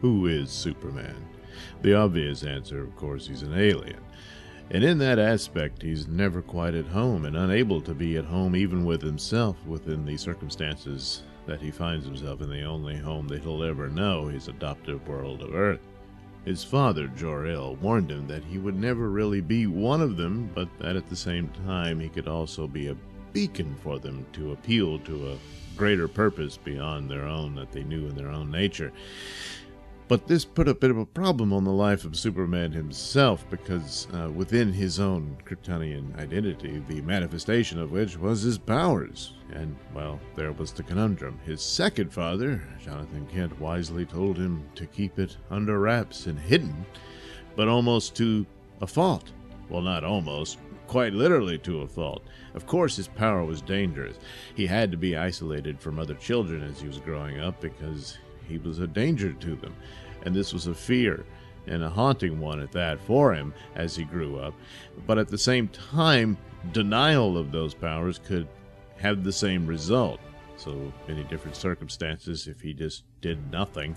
Who is Superman? The obvious answer, of course, he's an alien. And in that aspect, he's never quite at home and unable to be at home even with himself within the circumstances that he finds himself in the only home that he'll ever know, his adoptive world of Earth. His father, Jor-El, warned him that he would never really be one of them, but that at the same time he could also be a beacon for them to appeal to a greater purpose beyond their own that they knew in their own nature. But this put a bit of a problem on the life of Superman himself, because within his own Kryptonian identity, the manifestation of which was his powers. And, well, there was the conundrum. His second father, Jonathan Kent, wisely told him to keep it under wraps and hidden, but almost to a fault. Well, not almost, quite literally to a fault. Of course, his power was dangerous. He had to be isolated from other children as he was growing up because he was a danger to them, and this was a fear, and a haunting one at that, for him as he grew up. But at the same time, denial of those powers could have the same result. So many different circumstances, if he just did nothing,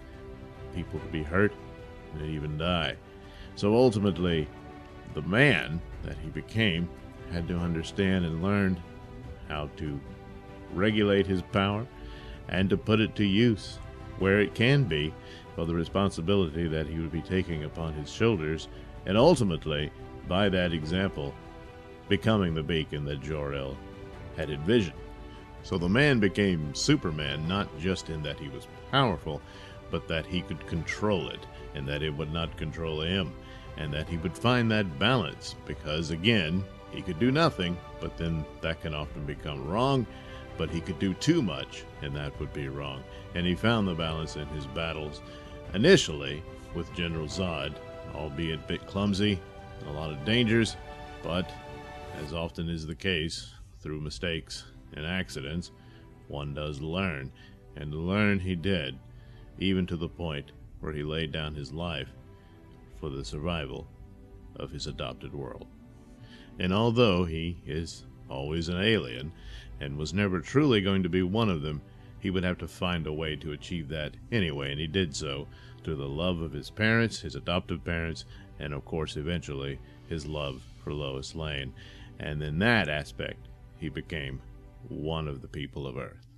people could be hurt and even die. So ultimately, the man that he became had to understand and learn how to regulate his power and to put it to use where it can be, for the responsibility that he would be taking upon his shoulders, and ultimately, by that example, becoming the beacon that Jor-El had envisioned. So the man became Superman, not just in that he was powerful, but that he could control it, and that it would not control him, and that he would find that balance, because again, he could do nothing, but then that can often become wrong. But he could do too much, and that would be wrong. And he found the balance in his battles, initially with General Zod, albeit a bit clumsy, and a lot of dangers, but, as often is the case, through mistakes and accidents, one does learn. And learn he did, even to the point where he laid down his life for the survival of his adopted world. And although he is always an alien, and was never truly going to be one of them, he would have to find a way to achieve that anyway, and he did so through the love of his parents, his adoptive parents, and of course eventually his love for Lois Lane. And in that aspect, he became one of the people of Earth.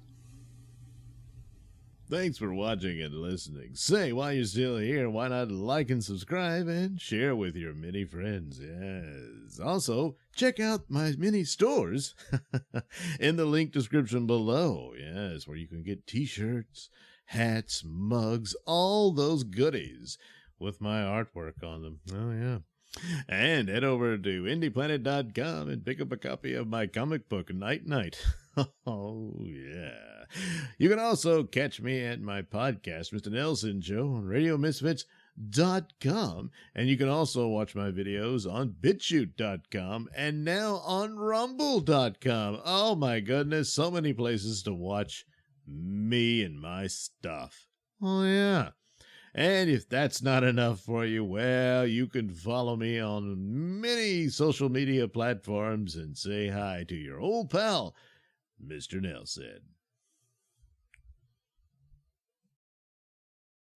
Thanks for watching and listening. Say, while you're still here, why not like and subscribe and share with your many friends? Yes. Also, check out my mini stores in the link description below. Yes, where you can get t-shirts, hats, mugs, all those goodies with my artwork on them. Oh, yeah. And head over to indieplanet.com and pick up a copy of my comic book, Night Night. Oh, yeah. You can also catch me at my podcast, Mr Nailsin Show, on RadioMisfits.com. And you can also watch my videos on BitChute.com and now on Rumble.com. Oh, my goodness. So many places to watch me and my stuff. Oh, yeah. And if that's not enough for you, well, you can follow me on many social media platforms and say hi to your old pal, Mr. Nailsin.